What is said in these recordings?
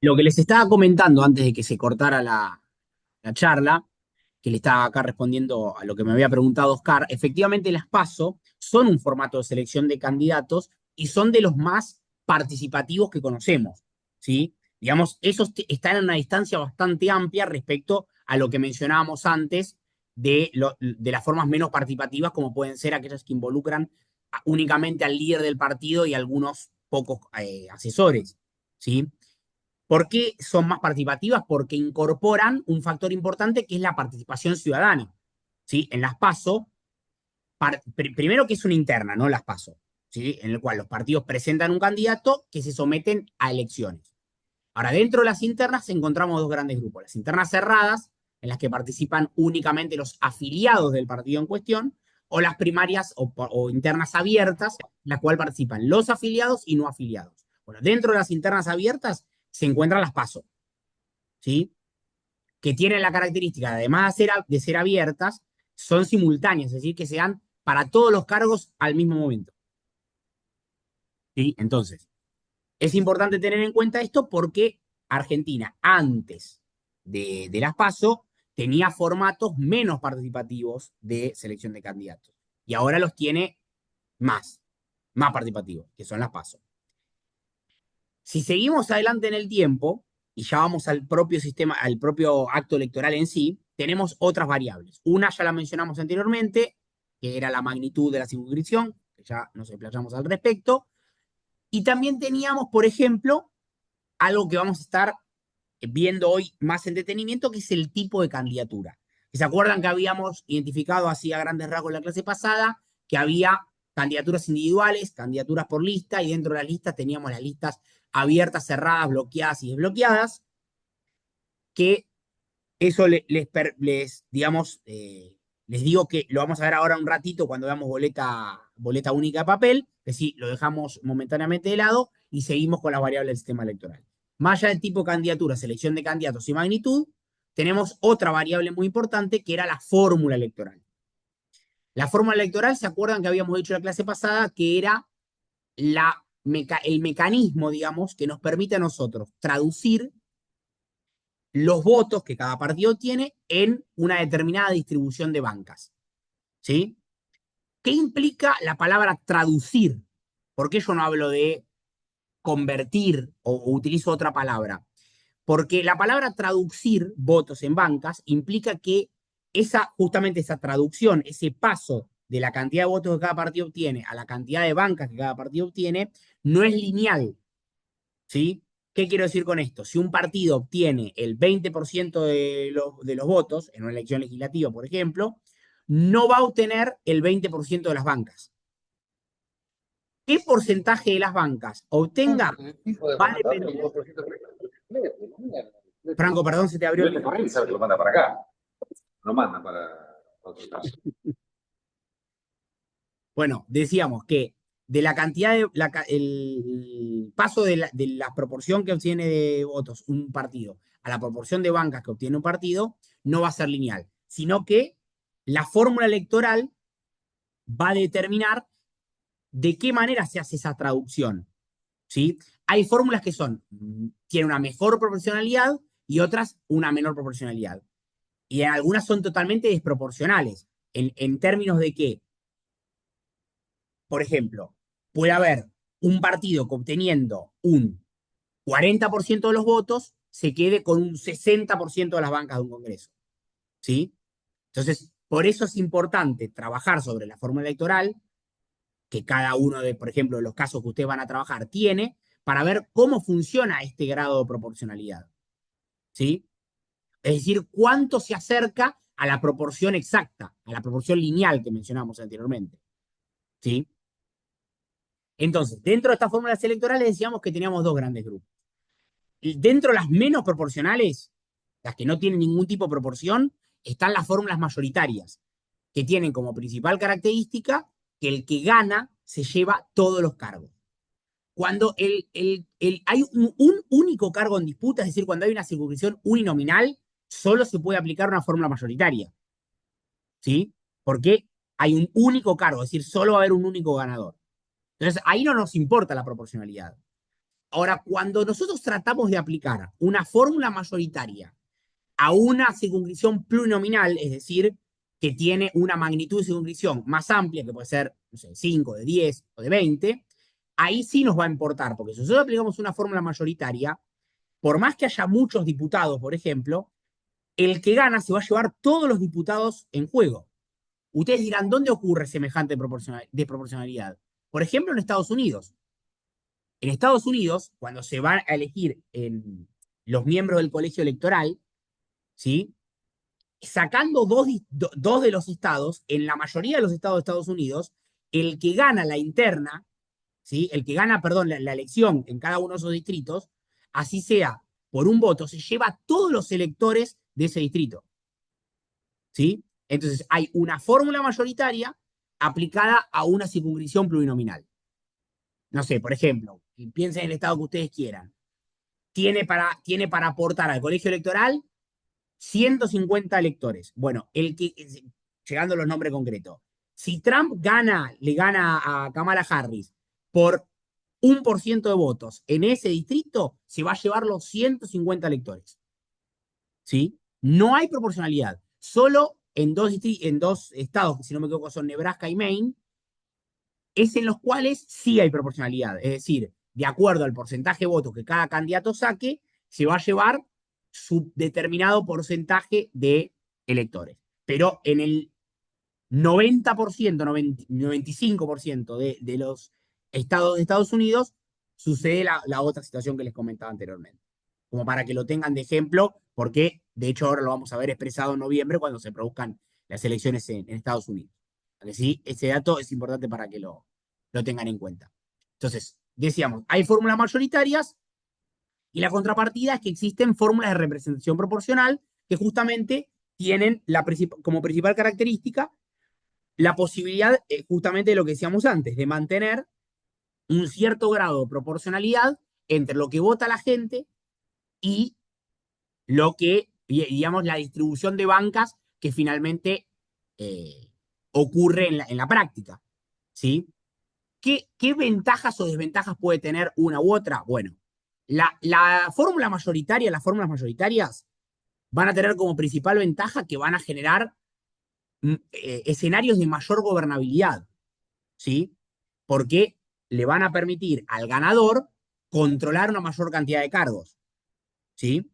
Lo que les estaba comentando antes de que se cortara la charla, que le estaba acá respondiendo a lo que me había preguntado Oscar, efectivamente las PASO son un formato de selección de candidatos y son de los más participativos que conocemos, ¿sí? Digamos, esos están en una distancia bastante amplia respecto a lo que mencionábamos antes de las formas menos participativas, como pueden ser aquellas que involucran únicamente al líder del partido y algunos pocos asesores, ¿sí? ¿Por qué son más participativas? Porque incorporan un factor importante que es la participación ciudadana. ¿Sí? En las PASO, primero que es una interna, no las PASO, ¿sí? En el cual los partidos presentan un candidato que se someten a elecciones. Ahora, dentro de las internas encontramos dos grandes grupos. Las internas cerradas, en las que participan únicamente los afiliados del partido en cuestión, o las primarias o internas abiertas, en las cuales participan los afiliados y no afiliados. Bueno, dentro de las internas abiertas se encuentran las PASO, ¿sí? Que tienen la característica, además de ser abiertas, son simultáneas, es decir, que se dan para todos los cargos al mismo momento, ¿sí? Entonces, es importante tener en cuenta esto porque Argentina, antes de las PASO, tenía formatos menos participativos de selección de candidatos. Y ahora los tiene más, más participativos, que son las PASO. Si seguimos adelante en el tiempo, y ya vamos al propio sistema, al propio acto electoral en sí, tenemos otras variables. Una ya la mencionamos anteriormente, que era la magnitud de la circunscripción, que ya nos explayamos al respecto. Y también teníamos, por ejemplo, algo que vamos a estar viendo hoy más en detenimiento, que es el tipo de candidatura. ¿Se acuerdan que habíamos identificado así a grandes rasgos en la clase pasada que había candidaturas individuales, candidaturas por lista, y dentro de las listas teníamos las listas abiertas, cerradas, bloqueadas y desbloqueadas, que eso digamos, les digo que lo vamos a ver ahora un ratito cuando veamos boleta única de papel, que sí, lo dejamos momentáneamente de lado y seguimos con las variables del sistema electoral. Más allá del tipo de candidatura, selección de candidatos y magnitud, tenemos otra variable muy importante que era la fórmula electoral. La fórmula electoral, ¿se acuerdan que habíamos dicho en la clase pasada que era el mecanismo, digamos, que nos permite a nosotros traducir los votos que cada partido tiene en una determinada distribución de bancas? ¿Sí? ¿Qué implica la palabra traducir? ¿Por qué yo no hablo de convertir o utilizo otra palabra? Porque la palabra traducir votos en bancas implica que justamente esa traducción, ese paso de la cantidad de votos que cada partido obtiene a la cantidad de bancas que cada partido obtiene, no es lineal, ¿sí? ¿Qué quiero decir con esto? Si un partido obtiene el 20% de los votos en una elección legislativa, por ejemplo, no va a obtener el 20% de las bancas. ¿Qué porcentaje de las bancas obtenga? El tipo de Va a mandato, el depender. 2% Franco, perdón, se te abrió y el este micrófono. corriente sabe que lo manda para acá, lo manda para otro lado. Bueno, decíamos que de la cantidad el paso de la proporción que obtiene de votos un partido a la proporción de bancas que obtiene un partido no va a ser lineal, sino que la fórmula electoral va a determinar de qué manera se hace esa traducción, ¿sí? Hay fórmulas que tienen una mejor proporcionalidad y otras una menor proporcionalidad. Y algunas son totalmente desproporcionales, en términos de que, por ejemplo, puede haber un partido que obteniendo un 40% de los votos se quede con un 60% de las bancas de un Congreso, ¿sí? Entonces, por eso es importante trabajar sobre la fórmula electoral que cada uno de, por ejemplo, los casos que ustedes van a trabajar tiene, para ver cómo funciona este grado de proporcionalidad, ¿sí? Es decir, cuánto se acerca a la proporción exacta, a la proporción lineal que mencionamos anteriormente, ¿sí? Entonces, dentro de estas fórmulas electorales decíamos que teníamos dos grandes grupos. Y dentro de las menos proporcionales, las que no tienen ningún tipo de proporción, están las fórmulas mayoritarias, que tienen como principal característica que el que gana se lleva todos los cargos. Cuando hay un único cargo en disputa, es decir, cuando hay una circunscripción uninominal, solo se puede aplicar una fórmula mayoritaria, ¿sí? Porque hay un único cargo, es decir, solo va a haber un único ganador. Entonces, ahí no nos importa la proporcionalidad. Ahora, cuando nosotros tratamos de aplicar una fórmula mayoritaria a una circunscripción plurinominal, es decir, que tiene una magnitud de circunscripción más amplia, que puede ser, no sé, 5, de 10 o de 20, ahí sí nos va a importar, porque si nosotros aplicamos una fórmula mayoritaria, por más que haya muchos diputados, por ejemplo, el que gana se va a llevar todos los diputados en juego. Ustedes dirán, ¿dónde ocurre semejante desproporcionalidad? Por ejemplo, en Estados Unidos. En Estados Unidos, cuando se van a elegir los miembros del colegio electoral, ¿sí? Sacando dos de los estados, en la mayoría de los estados de Estados Unidos, el que gana la interna, ¿sí? El que gana, perdón, la elección en cada uno de esos distritos, así sea por un voto, se lleva todos los electores de ese distrito. ¿Sí? Entonces hay una fórmula mayoritaria aplicada a una circunscripción plurinominal. No sé, por ejemplo, piensen en el estado que ustedes quieran. Tiene para aportar al colegio electoral 150 electores. Bueno, llegando a los nombres concretos, si Trump le gana a Kamala Harris por 1% de votos en ese distrito, se va a llevar los 150 electores. ¿Sí? No hay proporcionalidad. Solo en dos estados, que si no me equivoco son Nebraska y Maine, es en los cuales sí hay proporcionalidad. Es decir, de acuerdo al porcentaje de votos que cada candidato saque, se va a llevar su determinado porcentaje de electores. Pero en el 90%, 95% de los estados de Estados Unidos sucede la otra situación que les comentaba anteriormente. Como para que lo tengan de ejemplo, porque de hecho ahora lo vamos a ver expresado en noviembre cuando se produzcan las elecciones en Estados Unidos. Así sí, ese dato es importante para que lo tengan en cuenta. Entonces, decíamos, hay fórmulas mayoritarias y la contrapartida es que existen fórmulas de representación proporcional que justamente tienen como principal característica la posibilidad, justamente de lo que decíamos antes, de mantener un cierto grado de proporcionalidad entre lo que vota la gente y lo que, digamos, la distribución de bancas que finalmente ocurre en la práctica. ¿Sí? ¿Qué ventajas o desventajas puede tener una u otra? Bueno, la fórmula mayoritaria, las fórmulas mayoritarias van a tener como principal ventaja que van a generar escenarios de mayor gobernabilidad. ¿Sí? Porque le van a permitir al ganador controlar una mayor cantidad de cargos. ¿Sí?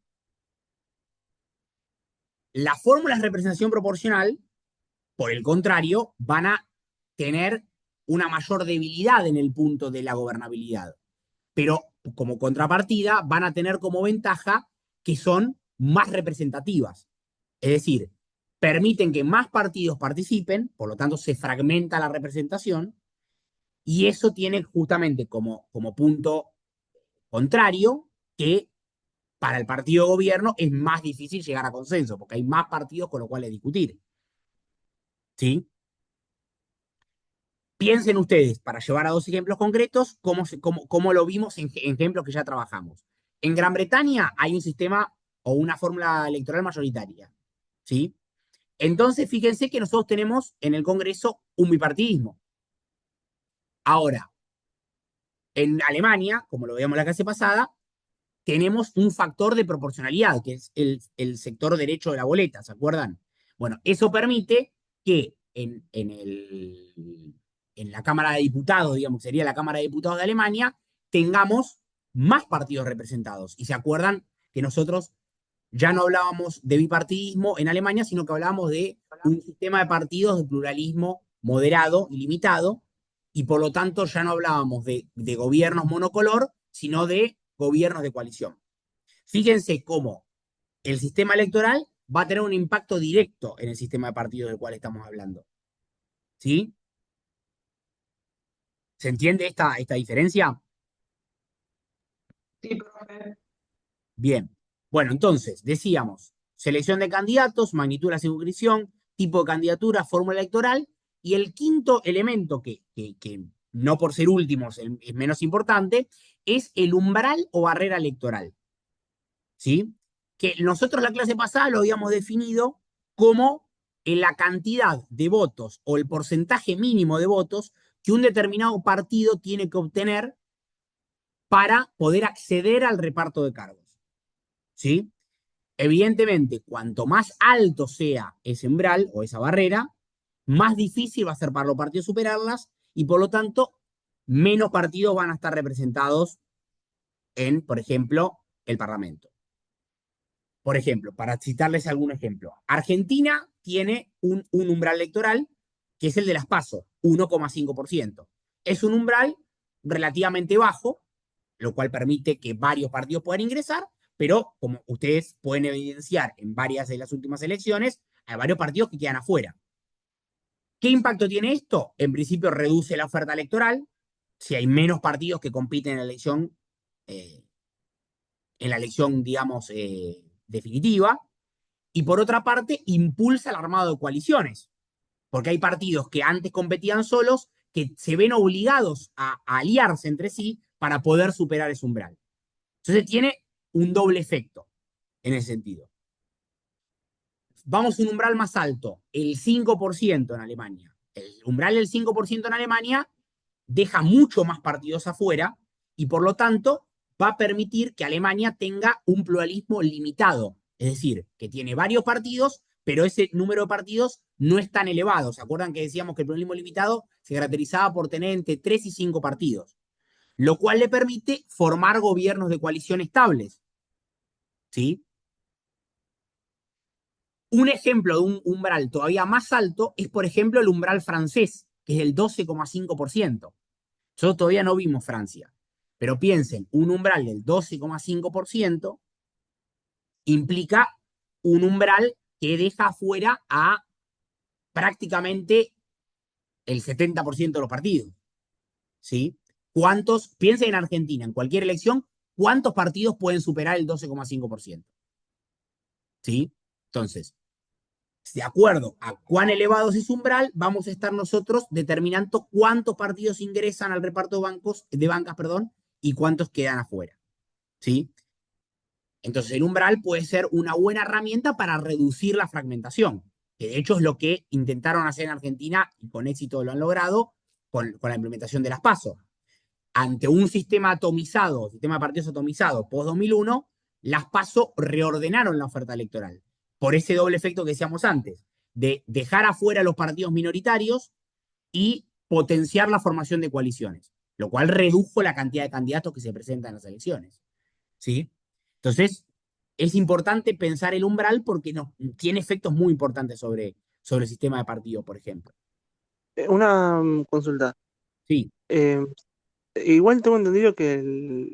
Las fórmulas de representación proporcional, por el contrario, van a tener una mayor debilidad en el punto de la gobernabilidad. Pero como contrapartida van a tener como ventaja que son más representativas. Es decir, permiten que más partidos participen, por lo tanto se fragmenta la representación, y eso tiene justamente como punto contrario que para el partido de gobierno es más difícil llegar a consenso, porque hay más partidos con los cuales discutir. ¿Sí? Piensen ustedes, para llevar a dos ejemplos concretos, cómo lo vimos en ejemplos que ya trabajamos. En Gran Bretaña hay un sistema o una fórmula electoral mayoritaria. ¿Sí? Entonces, fíjense que nosotros tenemos en el Congreso un bipartidismo. Ahora, en Alemania, como lo veíamos la clase pasada, tenemos un factor de proporcionalidad, que es el sector derecho de la boleta, ¿se acuerdan? Bueno, eso permite que en la Cámara de Diputados, digamos, que sería la Cámara de Diputados de Alemania, tengamos más partidos representados. Y se acuerdan que nosotros ya no hablábamos de bipartidismo en Alemania, sino que hablábamos de un sistema de partidos de pluralismo moderado y limitado, y por lo tanto ya no hablábamos de gobiernos monocolor, sino de gobiernos de coalición. Fíjense cómo el sistema electoral va a tener un impacto directo en el sistema de partidos del cual estamos hablando. ¿Sí? ¿Se entiende esta diferencia? Sí, profe. Bien. Bueno, entonces, decíamos, selección de candidatos, magnitud de la circunscripción, tipo de candidatura, fórmula electoral, y el quinto elemento que no por ser último es menos importante, es el umbral o barrera electoral. ¿Sí? Que nosotros la clase pasada lo habíamos definido como la cantidad de votos o el porcentaje mínimo de votos que un determinado partido tiene que obtener para poder acceder al reparto de cargos. ¿Sí? Evidentemente, cuanto más alto sea ese umbral o esa barrera, más difícil va a ser para los partidos superarlas y por lo tanto, menos partidos van a estar representados en, por ejemplo, el Parlamento. Por ejemplo, para citarles algún ejemplo, Argentina tiene un umbral electoral que es el de las PASO, 1,5%. Es un umbral relativamente bajo, lo cual permite que varios partidos puedan ingresar, pero como ustedes pueden evidenciar en varias de las últimas elecciones, hay varios partidos que quedan afuera. ¿Qué impacto tiene esto? En principio reduce la oferta electoral, si hay menos partidos que compiten eh, en la elección digamos, definitiva, y por otra parte impulsa el armado de coaliciones, porque hay partidos que antes competían solos, que se ven obligados a aliarse entre sí para poder superar ese umbral. Entonces tiene un doble efecto en ese sentido. Vamos a un umbral más alto, el 5% en Alemania. El umbral del 5% en Alemania deja mucho más partidos afuera y por lo tanto va a permitir que Alemania tenga un pluralismo limitado. Es decir, que tiene varios partidos, pero ese número de partidos no es tan elevado. ¿Se acuerdan que decíamos que el pluralismo limitado se caracterizaba por tener entre 3 y 5 partidos? Lo cual le permite formar gobiernos de coalición estables. ¿Sí? Un ejemplo de un umbral todavía más alto es, por ejemplo, el umbral francés, que es el 12,5%. Nosotros todavía no vimos Francia, pero piensen, un umbral del 12,5% implica un umbral que deja afuera a prácticamente el 70% de los partidos. ¿Sí? ¿Cuántos, piensen en Argentina, en cualquier elección, cuántos partidos pueden superar el 12,5%? ¿Sí? Entonces, de acuerdo a cuán elevado es ese umbral, vamos a estar nosotros determinando cuántos partidos ingresan al reparto de bancas, y cuántos quedan afuera. ¿Sí? Entonces, el umbral puede ser una buena herramienta para reducir la fragmentación, que de hecho es lo que intentaron hacer en Argentina y con éxito lo han logrado con la implementación de las PASO. Ante un sistema atomizado, sistema de partidos atomizado post-2001, las PASO reordenaron la oferta electoral por ese doble efecto que decíamos antes, de dejar afuera los partidos minoritarios y potenciar la formación de coaliciones, lo cual redujo la cantidad de candidatos que se presentan en las elecciones. ¿Sí? Entonces, es importante pensar el umbral porque tiene efectos muy importantes sobre el sistema de partidos, por ejemplo. Una consulta. Sí, Eh, Igual tengo entendido que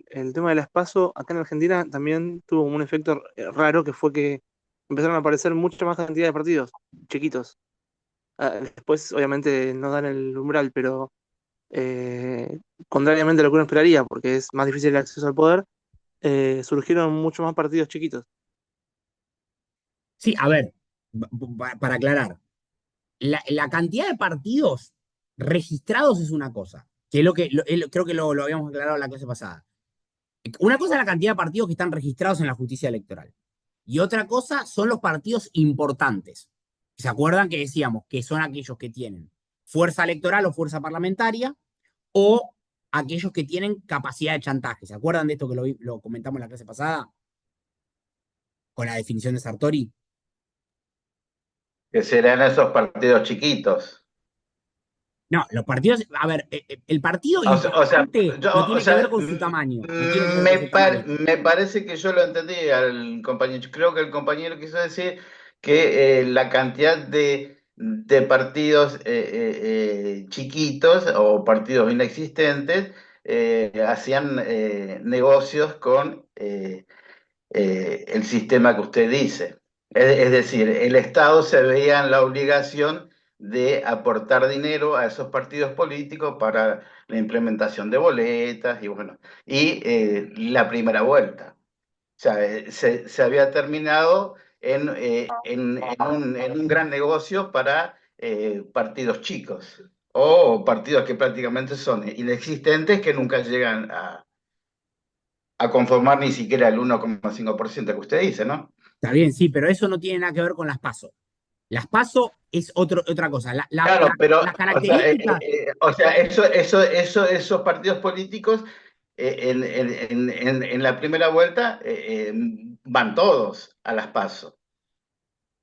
el tema de las PASO acá en Argentina también tuvo un efecto raro que fue que empezaron a aparecer mucha más cantidad de partidos chiquitos. Después, obviamente, no dan el umbral, pero eh, contrariamente a lo que uno esperaría, porque es más difícil el acceso al poder, surgieron muchos más partidos chiquitos. sí, a ver, para aclarar, la cantidad de partidos registrados es una cosa, que es lo que creo que lo habíamos aclarado en la clase pasada. Una cosa es la cantidad de partidos que están registrados en la justicia electoral. Y otra cosa son los partidos importantes. ¿Se acuerdan que decíamos que son aquellos que tienen fuerza electoral o fuerza parlamentaria o aquellos que tienen capacidad de chantaje? ¿Se acuerdan de esto que lo comentamos en la clase pasada con la definición de Sartori? Que serán esos partidos chiquitos. No, los partidos, a ver, el partido O sea, importante no o tiene que ver sea, con su tamaño, no tiene que ver con su tamaño. me parece que yo lo entendí al compañero. Creo que el compañero quiso decir que la cantidad de partidos chiquitos o partidos inexistentes hacían negocios con el sistema que usted dice. Es decir, el Estado se veía en la obligación de aportar dinero a esos partidos políticos para la implementación de boletas y bueno, y la primera vuelta. O sea, se había terminado en un gran negocio para partidos chicos o partidos que prácticamente son inexistentes que nunca llegan a conformar ni siquiera el 1,5% que usted dice, ¿no? Está bien, sí, pero eso no tiene nada que ver con las PASO. Las PASO es otra cosa. Claro, pero, Las características, esos partidos políticos en la primera vuelta van todos a las PASO.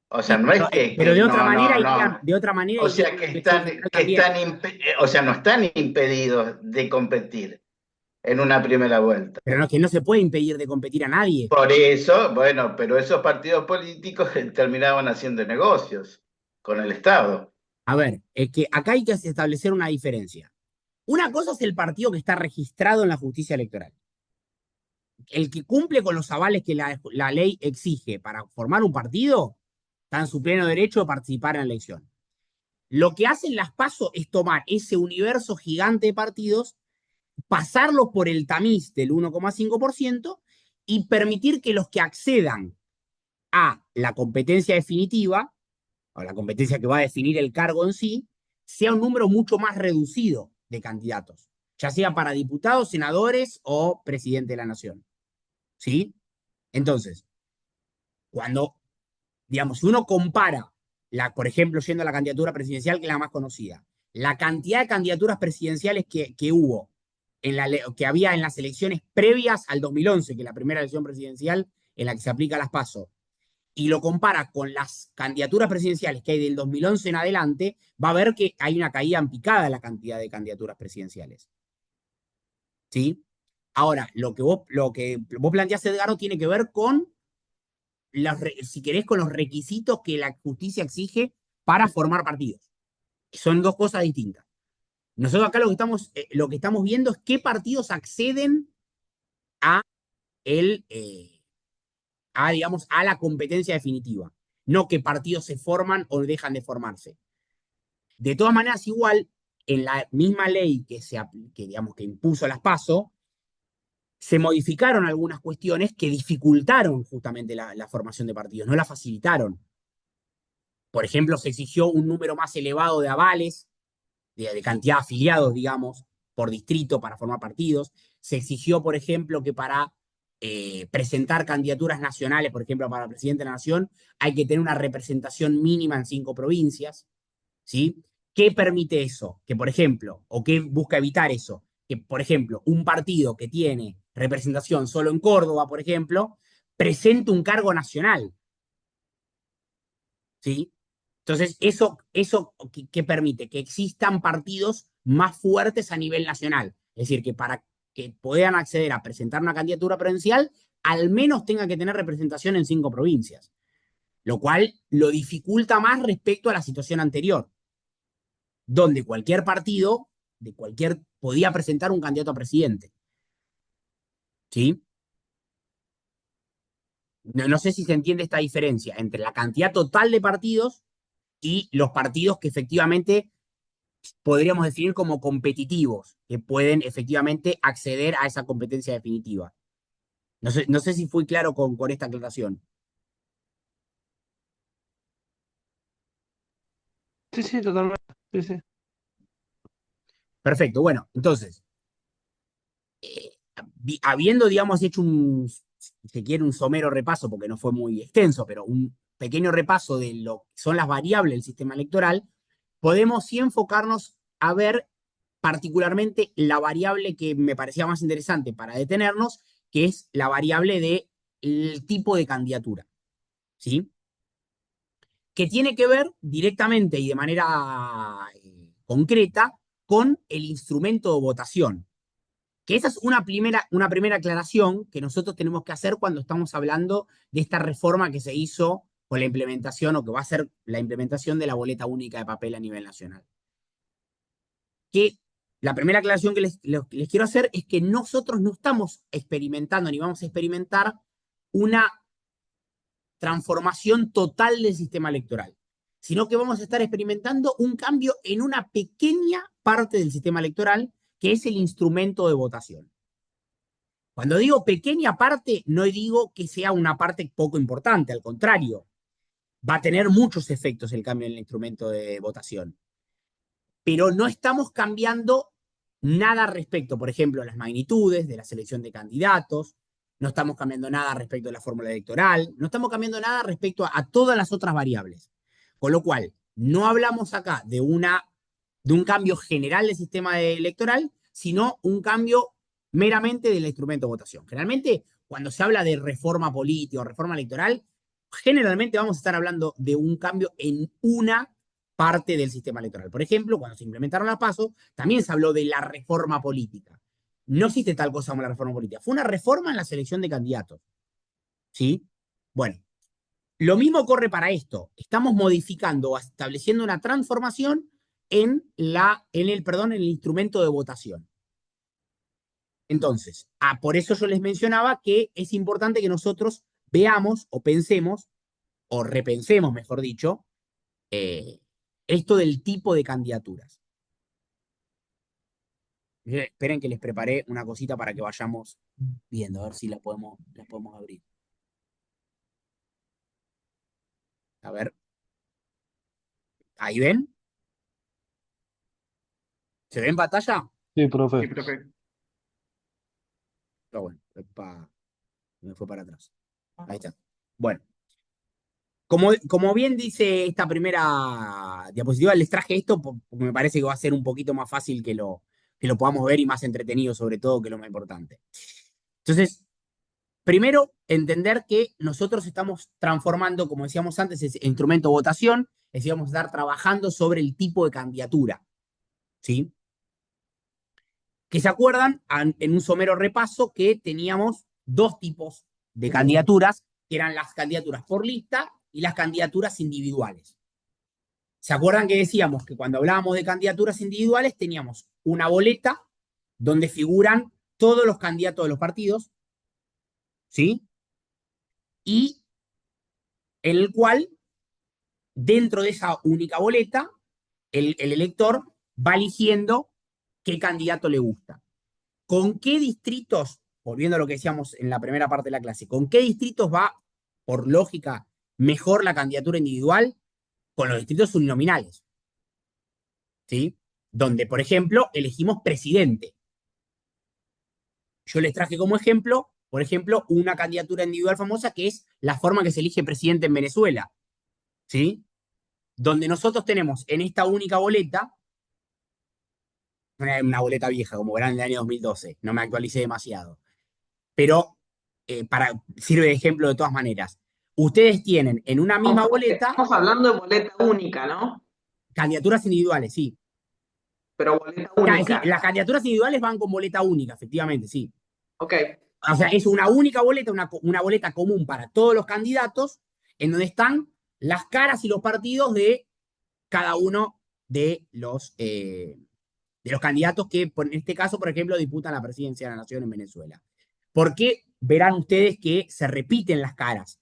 O sea, Sí, no es pero de otra no, manera no, irían, no. de otra manera O irían sea, a la elección general también. o sea, no están impedidos de competir en una primera vuelta. Pero no, que no se puede impedir de competir a nadie. Por eso, bueno, pero esos partidos políticos terminaban haciendo negocios con el Estado. A ver, es que acá hay que establecer una diferencia. Una cosa es el partido que está registrado en la justicia electoral. El que cumple con los avales que la ley exige para formar un partido, está en su pleno derecho de participar en la elección. Lo que hacen las PASO es tomar ese universo gigante de partidos, pasarlos por el tamiz del 1,5% y permitir que los que accedan a la competencia definitiva, o la competencia que va a definir el cargo en sí, sea un número mucho más reducido de candidatos, ya sea para diputados, senadores o presidente de la nación. ¿Sí? Entonces, cuando, digamos, si uno compara, por ejemplo, yendo a la candidatura presidencial, que es la más conocida, la cantidad de candidaturas presidenciales que hubo, que había en las elecciones previas al 2011, que es la primera elección presidencial en la que se aplica las PASO, y lo compara con las candidaturas presidenciales que hay del 2011 en adelante, va a ver que hay una caída en picada en la cantidad de candidaturas presidenciales. ¿Sí? Ahora, lo que vos planteás, Edgardo, tiene que ver con si querés, con los requisitos que la justicia exige para formar partidos. Son dos cosas distintas. Nosotros acá lo que estamos viendo es qué partidos acceden a, digamos, a la competencia definitiva. No qué partidos se forman o dejan de formarse. De todas maneras, igual, en la misma ley digamos, que impuso las PASO, se modificaron algunas cuestiones que dificultaron justamente la formación de partidos, no la facilitaron. Por ejemplo, se exigió un número más elevado de avales, de cantidad de afiliados, digamos, por distrito para formar partidos. Se exigió, por ejemplo, que para presentar candidaturas nacionales, por ejemplo, para presidente de la Nación, hay que tener una representación mínima en 5 provincias. ¿Sí? ¿Qué permite eso? Que, por ejemplo, o qué busca evitar eso, que, por ejemplo, un partido que tiene representación solo en Córdoba, por ejemplo, presente un cargo nacional. ¿Sí? Entonces, eso ¿qué permite? Que existan partidos más fuertes a nivel nacional. Es decir, que para que puedan acceder a presentar una candidatura presidencial, al menos tenga que tener representación en 5 provincias, lo cual lo dificulta más respecto a la situación anterior, donde cualquier partido podía presentar un candidato a presidente. ¿Sí? No sé si se entiende esta diferencia entre la cantidad total de partidos y los partidos que efectivamente podríamos definir como competitivos, que pueden efectivamente acceder a esa competencia definitiva. No sé si fui claro con esta aclaración. Sí, sí, totalmente. Sí, sí. Perfecto, bueno, entonces, habiendo, digamos, hecho si se quiere, un somero repaso, porque no fue muy extenso, pero un pequeño repaso de lo que son las variables del sistema electoral, podemos sí enfocarnos a ver particularmente la variable que me parecía más interesante para detenernos, que es la variable del tipo de candidatura, ¿sí? Que tiene que ver directamente y de manera concreta con el instrumento de votación. Que esa es una primera aclaración que nosotros tenemos que hacer cuando estamos hablando de esta reforma que se hizo con la implementación o que va a ser la implementación de la boleta única de papel a nivel nacional. Que la primera aclaración que les quiero hacer es que nosotros no estamos experimentando ni vamos a experimentar una transformación total del sistema electoral, sino que vamos a estar experimentando un cambio en una pequeña parte del sistema electoral, que es el instrumento de votación. Cuando digo pequeña parte, no digo que sea una parte poco importante, al contrario, va a tener muchos efectos el cambio en el instrumento de votación. Pero no estamos cambiando nada respecto, por ejemplo, a las magnitudes de la selección de candidatos, no estamos cambiando nada respecto a la fórmula electoral, no estamos cambiando nada respecto a todas las otras variables. Con lo cual, no hablamos acá de un cambio general del sistema electoral, sino un cambio meramente del instrumento de votación. Generalmente, cuando se habla de reforma política o reforma electoral, generalmente vamos a estar hablando de un cambio en una parte del sistema electoral. Por ejemplo, cuando se implementaron las PASO, también se habló de la reforma política. No existe tal cosa como la reforma política. Fue una reforma en la selección de candidatos. ¿Sí? Bueno, lo mismo ocurre para esto. Estamos modificando o estableciendo una transformación en el instrumento de votación. Entonces, por eso yo les mencionaba que es importante que nosotros veamos o pensemos, o repensemos, mejor dicho, esto del tipo de candidaturas. Esperen que les preparé una cosita para que vayamos viendo, a ver si las podemos abrir. A ver. ¿Ahí ven? ¿Se ve en pantalla? Sí, profe. Sí, profe. Pero bueno, me fue para atrás. Ahí está. Bueno, como bien dice esta primera diapositiva, les traje esto porque me parece que va a ser un poquito más fácil que lo podamos ver y más entretenido, sobre todo, que lo más importante. Entonces, primero, entender que nosotros estamos transformando, como decíamos antes, ese instrumento de votación, es decir, vamos a estar trabajando sobre el tipo de candidatura. ¿Sí? Que se acuerdan en un somero repaso que teníamos dos tipos de candidaturas, que eran las candidaturas por lista y las candidaturas individuales. ¿Se acuerdan que decíamos que cuando hablábamos de candidaturas individuales teníamos una boleta donde figuran todos los candidatos de los partidos, ¿sí? Y en el cual, dentro de esa única boleta, el elector va eligiendo qué candidato le gusta. ¿Con qué distritos, volviendo a lo que decíamos en la primera parte de la clase, con qué distritos va, por lógica, mejor la candidatura individual? Con los distritos uninominales. ¿Sí? Donde, por ejemplo, elegimos presidente. Yo les traje como ejemplo, por ejemplo, una candidatura individual famosa que es la forma que se elige presidente en Venezuela. ¿Sí? Donde nosotros tenemos en esta única boleta, una boleta vieja, como verán, del año 2012, no me actualicé demasiado, pero sirve de ejemplo de todas maneras. Ustedes tienen en una misma boleta Estamos hablando de boleta única, ¿no? candidaturas individuales, sí. Pero boleta Ya, es decir, única. las candidaturas individuales van con boleta única, efectivamente, sí. Ok. O sea, es una única boleta, una boleta común para todos los candidatos, en donde están las caras y los partidos de cada uno de los candidatos que, en este caso, por ejemplo, disputan la presidencia de la Nación en Venezuela. ¿Por qué verán ustedes que se repiten las caras?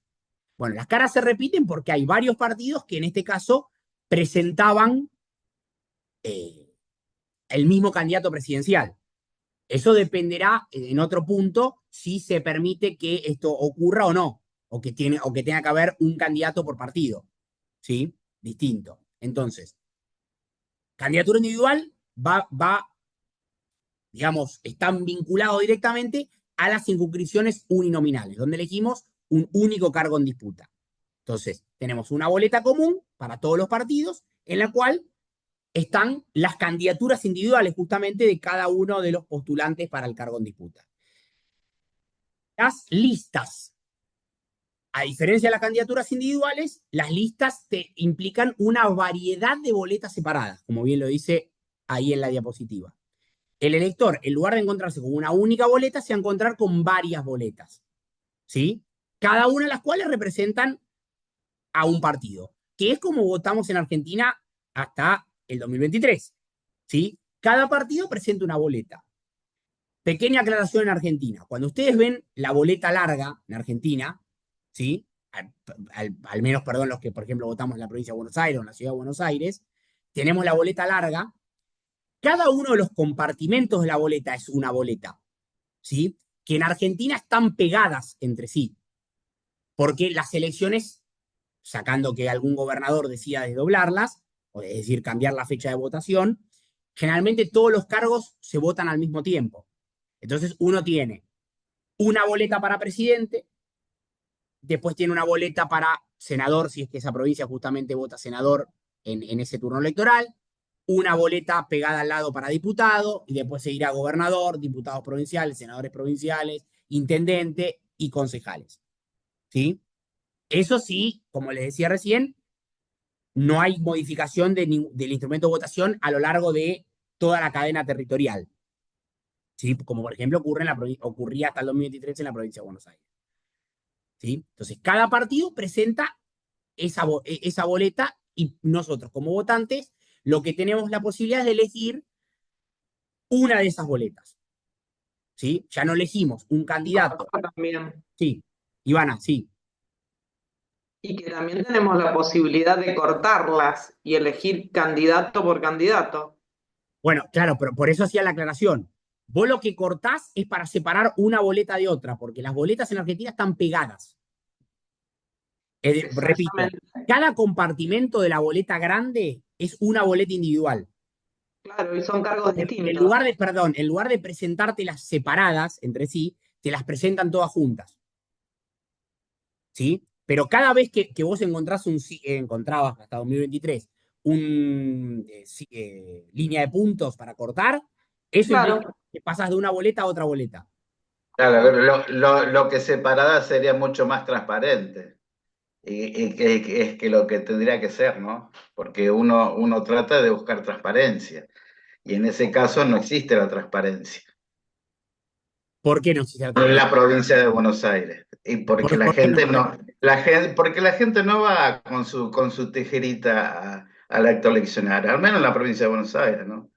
Bueno, las caras se repiten porque hay varios partidos que en este caso presentaban el mismo candidato presidencial. Eso dependerá en otro punto si se permite que esto ocurra o no, o que tenga que haber un candidato por partido, ¿sí? Distinto. Entonces, candidatura individual digamos, están vinculados directamente a las circunscripciones uninominales, donde elegimos un único cargo en disputa. Entonces, tenemos una boleta común para todos los partidos, en la cual están las candidaturas individuales justamente de cada uno de los postulantes para el cargo en disputa. Las listas. A diferencia de las candidaturas individuales, las listas te implican una variedad de boletas separadas, como bien lo dice ahí en la diapositiva. El elector, en lugar de encontrarse con una única boleta, se va a encontrar con varias boletas, ¿sí? Cada una de las cuales representan a un partido, que es como votamos en Argentina hasta el 2023, ¿sí? Cada partido presenta una boleta. Pequeña aclaración en Argentina. Cuando ustedes ven la boleta larga en Argentina, ¿sí? Al menos, perdón, los que, por ejemplo, votamos en la provincia de Buenos Aires o en la ciudad de Buenos Aires, tenemos la boleta larga. Cada uno de los compartimentos de la boleta es una boleta, ¿sí? Que en Argentina están pegadas entre sí, porque las elecciones, sacando que algún gobernador decida desdoblarlas, o es decir, cambiar la fecha de votación, generalmente todos los cargos se votan al mismo tiempo. Entonces uno tiene una boleta para presidente, después tiene una boleta para senador, si es que esa provincia justamente vota senador en ese turno electoral, una boleta pegada al lado para diputado, y después seguirá gobernador, diputados provinciales, senadores provinciales, intendente y concejales. ¿Sí? Eso sí, como les decía recién, no hay modificación del instrumento de votación a lo largo de toda la cadena territorial. ¿Sí? Como por ejemplo ocurría hasta el 2023 en la provincia de Buenos Aires. ¿Sí? Entonces, cada partido presenta esa boleta y nosotros como votantes lo que tenemos la posibilidad es de elegir una de esas boletas. ¿Sí? Ya no elegimos un candidato. También. Sí, Ivana, sí. Y que también tenemos la posibilidad de cortarlas y elegir candidato por candidato. Bueno, claro, pero por eso hacía la aclaración. Vos lo que cortás es para separar una boleta de otra, porque las boletas en Argentina están pegadas. Repito, Exactamente. cada compartimento de la boleta grande es una boleta individual. Claro, y son cargos En distintos. lugar de presentártelas separadas entre sí, te las presentan todas juntas. ¿Sí? Pero cada vez que vos encontrabas hasta 2023 línea de puntos para cortar, eso Claro. implica que pasas de una boleta a otra boleta. Claro, lo que separada sería mucho más transparente. Y que es que lo que tendría que ser, ¿no? Porque uno trata de buscar transparencia. Y en ese caso no existe la transparencia ¿Por qué no existe la en la transparencia? provincia de Buenos Aires. Y porque la ¿Por qué no? gente no, porque la gente no va con su tijerita al acto eleccionario, al menos en la provincia de Buenos Aires, ¿no?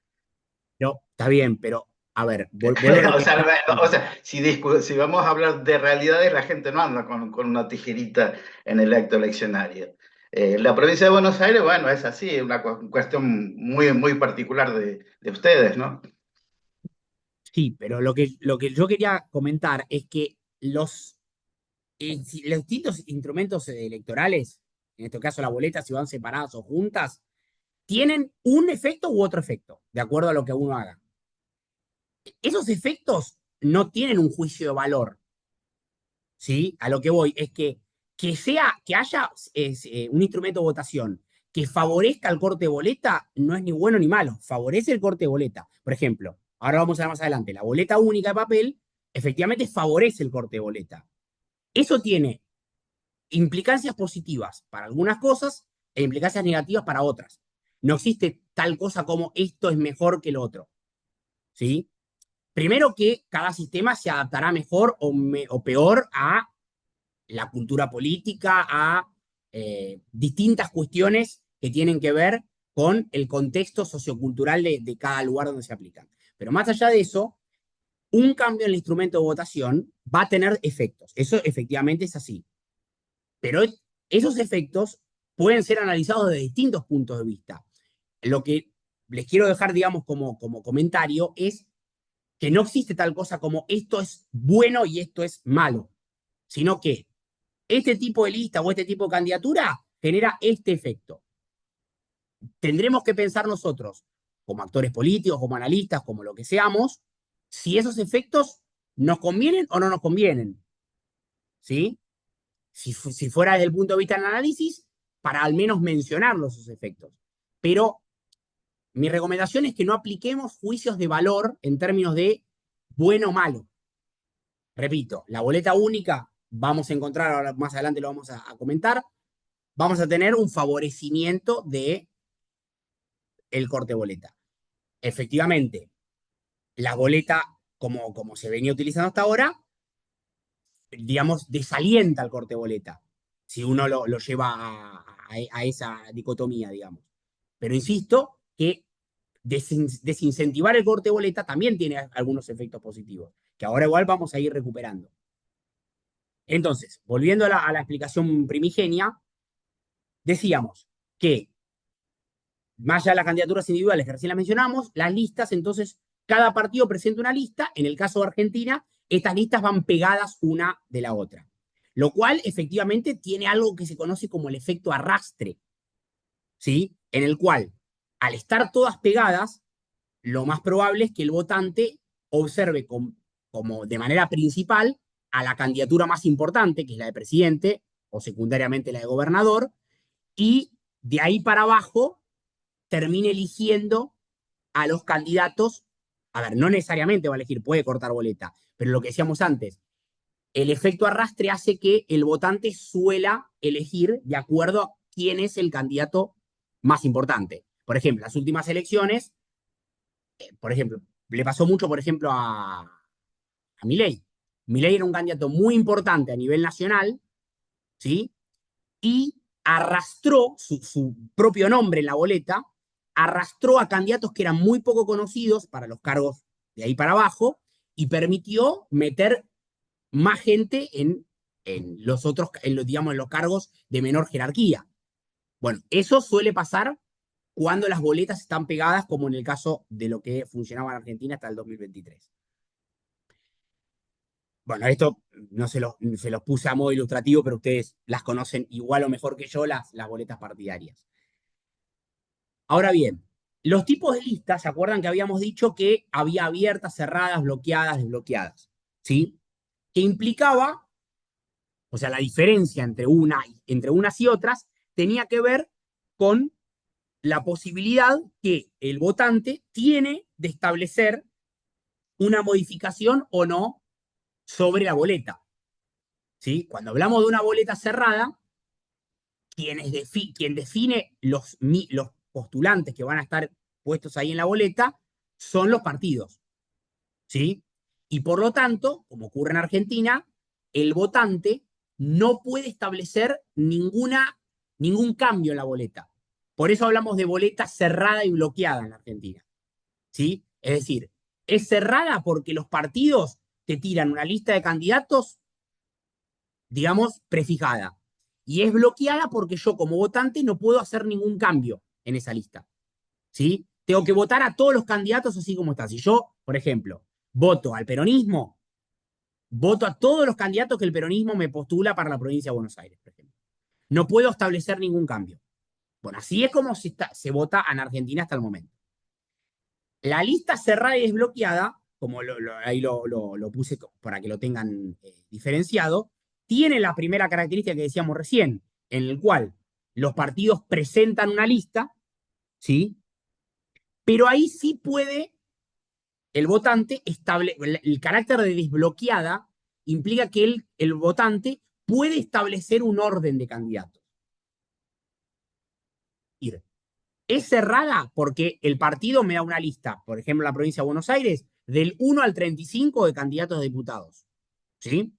No, está bien, pero a ver, vuelvo a lo O que sea, si vamos a hablar de realidades, la gente no anda con una tijerita en el acto eleccionario. La provincia de Buenos Aires, bueno, es así, es una cuestión muy particular de ustedes, ¿no? sí, pero lo que yo quería comentar es que los distintos instrumentos electorales, en este caso las boletas, si van separadas o juntas, tienen un efecto u otro efecto, de acuerdo a lo que uno haga. Esos efectos no tienen un juicio de valor, ¿sí? A lo que voy es que haya un instrumento de votación que favorezca el corte de boleta no es ni bueno ni malo, favorece el corte de boleta. Por ejemplo, ahora vamos a ver más adelante, la boleta única de papel efectivamente favorece el corte de boleta. Eso tiene implicancias positivas para algunas cosas e implicancias negativas para otras. No existe tal cosa como esto es mejor que lo otro, ¿sí? Primero que cada sistema se adaptará mejor o peor a la cultura política, a distintas cuestiones que tienen que ver con el contexto sociocultural de cada lugar donde se aplican. Pero más allá de eso, un cambio en el instrumento de votación va a tener efectos. Eso efectivamente es así. Pero esos efectos pueden ser analizados desde distintos puntos de vista. Lo que les quiero dejar, digamos, como comentario es que no existe tal cosa como esto es bueno y esto es malo, sino que este tipo de lista o este tipo de candidatura genera este efecto. Tendremos que pensar nosotros, como actores políticos, como analistas, como lo que seamos, si esos efectos nos convienen o no nos convienen. ¿Sí? Si fuera desde el punto de vista del análisis, para al menos mencionarlos esos efectos. Pero mi recomendación es que no apliquemos juicios de valor en términos de bueno o malo. Repito, la boleta única, vamos a encontrar, ahora más adelante lo vamos a comentar, vamos a tener un favorecimiento de el corte boleta. Efectivamente, la boleta, como se venía utilizando hasta ahora, digamos, desalienta el corte boleta, si uno lo lleva a esa dicotomía, digamos. Pero insisto que desincentivar el corte boleta también tiene algunos efectos positivos, que ahora igual vamos a ir recuperando. Entonces, volviendo a la explicación primigenia, decíamos que más allá de las candidaturas individuales que recién las mencionamos, las listas, entonces, cada partido presenta una lista. En el caso de Argentina, estas listas van pegadas una de la otra. Lo cual, efectivamente, tiene algo que se conoce como el efecto arrastre, ¿sí? En el cual, al estar todas pegadas, lo más probable es que el votante observe como de manera principal a la candidatura más importante, que es la de presidente, o secundariamente la de gobernador, y de ahí para abajo termine eligiendo a los candidatos. A ver, no necesariamente va a elegir, puede cortar boleta, pero lo que decíamos antes, el efecto arrastre hace que el votante suela elegir de acuerdo a quién es el candidato más importante. Por ejemplo, las últimas elecciones, por ejemplo, le pasó mucho, por ejemplo, a Milei. Milei era un candidato muy importante a nivel nacional, ¿sí? Y arrastró su propio nombre en la boleta, arrastró a candidatos que eran muy poco conocidos para los cargos de ahí para abajo y permitió meter más gente en los otros, digamos, en los cargos de menor jerarquía. Bueno, eso suele pasar cuando las boletas están pegadas, como en el caso de lo que funcionaba en Argentina hasta el 2023. Bueno, esto no se los puse a modo ilustrativo, pero ustedes las conocen igual o mejor que yo, las boletas partidarias. Ahora bien, los tipos de listas, ¿se acuerdan que habíamos dicho que había abiertas, cerradas, bloqueadas, desbloqueadas? ¿Sí? Que implicaba, o sea, la diferencia entre unas y otras tenía que ver con la posibilidad que el votante tiene de establecer una modificación o no sobre la boleta. ¿Sí? Cuando hablamos de una boleta cerrada, quien define los postulantes que van a estar puestos ahí en la boleta son los partidos. ¿Sí? Y por lo tanto, como ocurre en Argentina, el votante no puede establecer ningún cambio en la boleta. Por eso hablamos de boleta cerrada y bloqueada en la Argentina. ¿Sí? Es decir, es cerrada porque los partidos te tiran una lista de candidatos, digamos, prefijada. Y es bloqueada porque yo como votante no puedo hacer ningún cambio en esa lista. ¿Sí? Tengo que votar a todos los candidatos así como está. Si yo, por ejemplo, voto al peronismo, voto a todos los candidatos que el peronismo me postula para la provincia de Buenos Aires, por ejemplo. No puedo establecer ningún cambio. Bueno, así es como se vota en Argentina hasta el momento. La lista cerrada y desbloqueada, como ahí lo puse para que lo tengan diferenciado, tiene la primera característica que decíamos recién, en el cual los partidos presentan una lista, ¿sí? Pero ahí sí puede el votante el carácter de desbloqueada implica que el votante puede establecer un orden de candidatos. Es cerrada porque el partido me da una lista, por ejemplo, en la provincia de Buenos Aires, del 1 al 35 de candidatos a diputados. ¿Sí?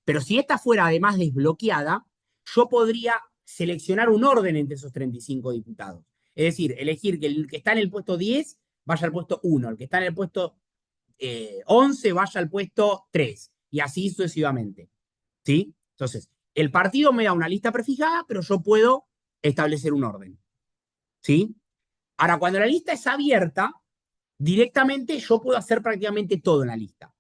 Pero si esta fuera además desbloqueada, yo podría seleccionar un orden entre esos 35 diputados. Es decir, elegir que el que está en el puesto 10 vaya al puesto 1, el que está en el puesto 11 vaya al puesto 3, y así sucesivamente. ¿Sí? Entonces, el partido me da una lista prefijada, pero yo puedo establecer un orden. ¿Sí? Ahora, cuando la lista es abierta, directamente yo puedo hacer prácticamente todo en la lista.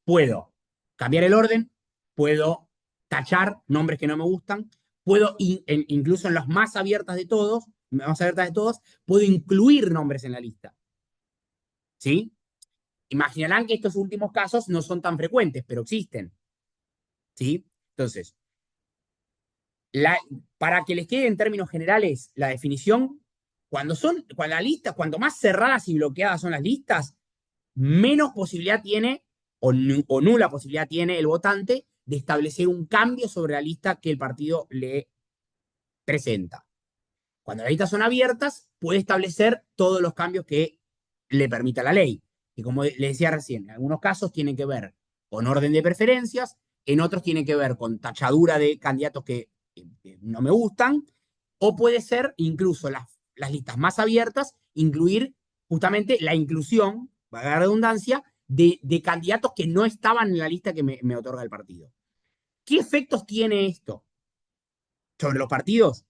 Puedo cambiar el orden, puedo tachar nombres que no me gustan, puedo, incluso en las más abiertas de todos, puedo incluir nombres en la lista. ¿Sí? Imaginarán que estos últimos casos no son tan frecuentes, pero existen. ¿Sí? Entonces, para que les quede en términos generales la definición, cuando la lista, cuanto más cerradas y bloqueadas son las listas, menos posibilidad tiene o nula posibilidad tiene el votante de establecer un cambio sobre la lista que el partido le presenta. Cuando las listas son abiertas, puede establecer todos los cambios que le permita la ley. Y como les decía recién, en algunos casos tienen que ver con orden de preferencias, en otros tienen que ver con tachadura de candidatos que no me gustan, o puede ser incluso las listas más abiertas, incluir justamente la inclusión, valga la redundancia, de candidatos que no estaban en la lista que me otorga el partido. ¿Qué efectos tiene esto sobre los partidos?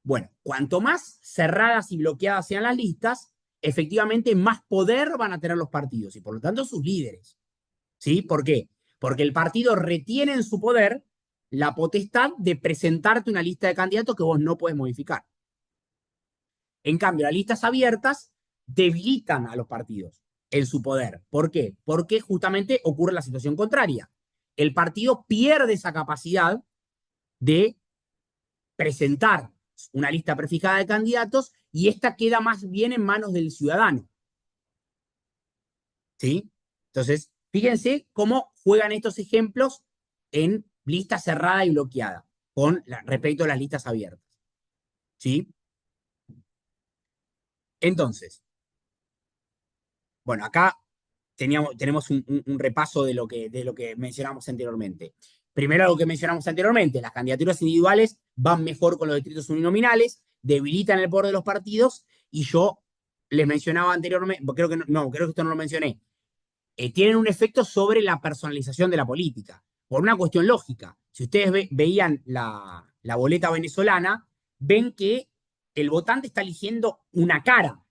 Bueno, cuanto más cerradas y bloqueadas sean las listas, efectivamente más poder van a tener los partidos y por lo tanto sus líderes. ¿Sí? ¿Por qué? Porque el partido retiene en su poder la potestad de presentarte una lista de candidatos que vos no puedes modificar. En cambio, las listas abiertas debilitan a los partidos en su poder. ¿Por qué? Porque justamente ocurre la situación contraria. El partido pierde esa capacidad de presentar una lista prefijada de candidatos y esta queda más bien en manos del ciudadano. ¿Sí? Entonces, fíjense cómo juegan estos ejemplos en lista cerrada y bloqueada respecto a las listas abiertas. ¿Sí? Entonces, bueno, acá tenemos un repaso de lo que mencionamos anteriormente. Primero, lo que mencionamos anteriormente, las candidaturas individuales van mejor con los distritos uninominales, debilitan el poder de los partidos, y yo les mencionaba anteriormente, creo que creo que esto no lo mencioné, tienen un efecto sobre la personalización de la política, por una cuestión lógica. Si ustedes veían la boleta venezolana, ven que el votante está eligiendo una cara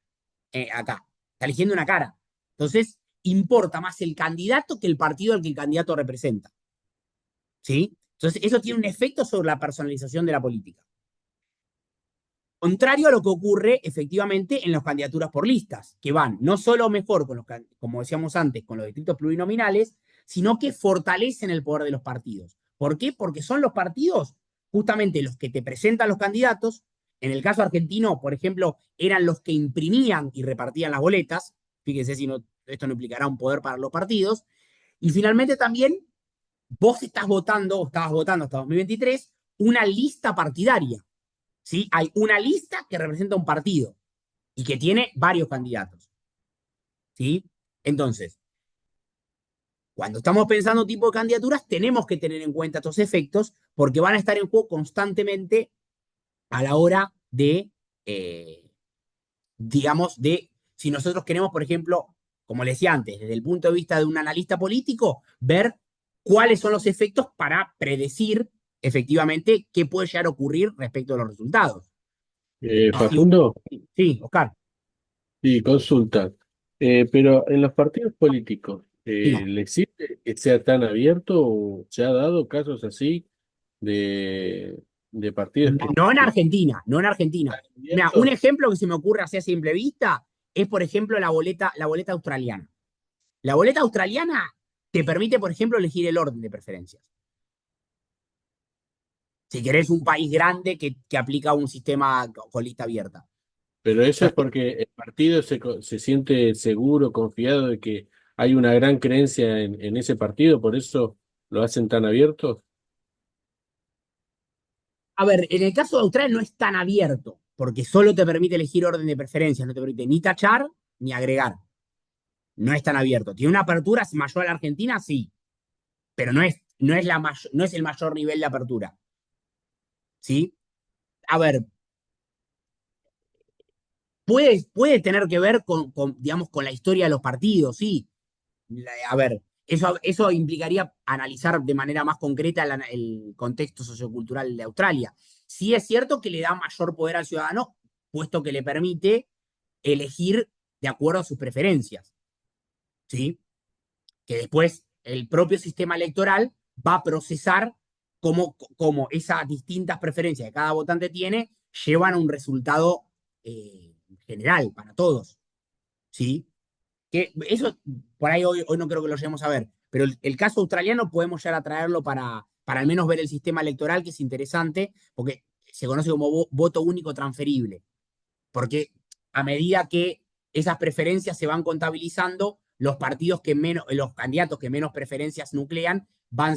acá, está eligiendo una cara. Entonces, importa más el candidato que el partido al que el candidato representa. ¿Sí? Entonces, eso tiene un efecto sobre la personalización de la política. Contrario a lo que ocurre efectivamente en las candidaturas por listas, que van no solo mejor, como decíamos antes, con los distritos plurinominales, sino que fortalecen el poder de los partidos. ¿Por qué? Porque son los partidos justamente los que te presentan los candidatos. En el caso argentino, por ejemplo, eran los que imprimían y repartían las boletas. Fíjense si esto no implicará un poder para los partidos. Y finalmente también vos estabas votando hasta 2023 una lista partidaria. ¿Sí? Hay una lista que representa un partido y que tiene varios candidatos. ¿Sí? Entonces, cuando estamos pensando tipo de candidaturas, tenemos que tener en cuenta estos efectos porque van a estar en juego constantemente a la hora de, digamos, si nosotros queremos, por ejemplo, como les decía antes, desde el punto de vista de un analista político, ver cuáles son los efectos para predecir efectivamente qué puede llegar a ocurrir respecto a los resultados. Facundo, Sí, Oscar. sí, consulta. Pero en los partidos políticos, Sí. ¿le existe que sea tan abierto o se ha dado casos así de partidos No en que Argentina, no en Argentina. están Mira, un abiertos? ejemplo que se me ocurre así a simple vista es, por ejemplo, la boleta australiana. La boleta australiana te permite, por ejemplo, elegir el orden de preferencias. Si querés un país grande que aplica un sistema con lista abierta. Pero eso es Entonces, porque el partido se siente seguro, confiado de que hay una gran creencia en ese partido, por eso lo hacen tan abierto. a ver, en el caso de Australia no es tan abierto, porque solo te permite elegir orden de preferencias, no te permite ni tachar ni agregar. No es tan abierto. ¿Tiene una apertura mayor a la Argentina? Sí, pero no es el mayor nivel de apertura. ¿Sí? A ver, puede tener que ver digamos, con la historia de los partidos, sí. A ver, eso implicaría analizar de manera más concreta el contexto sociocultural de Australia. Sí es cierto que le da mayor poder al ciudadano, puesto que le permite elegir de acuerdo a sus preferencias, ¿sí? Que después el propio sistema electoral va a procesar cómo esas distintas preferencias que cada votante tiene llevan a un resultado general para todos, ¿sí? Que eso, por ahí hoy no creo que lo lleguemos a ver, pero el caso australiano podemos llegar a traerlo para al menos ver el sistema electoral, que es interesante, porque se conoce como voto único transferible, porque a medida que esas preferencias se van contabilizando, los candidatos que menos preferencias nuclean van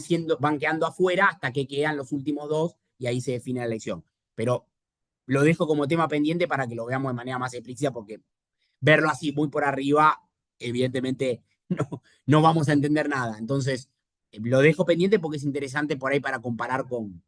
quedando afuera hasta que quedan los últimos dos y ahí se define la elección. Pero lo dejo como tema pendiente para que lo veamos de manera más explícita, porque verlo así muy por arriba, evidentemente no vamos a entender nada. Entonces, lo dejo pendiente porque es interesante por ahí para comparar con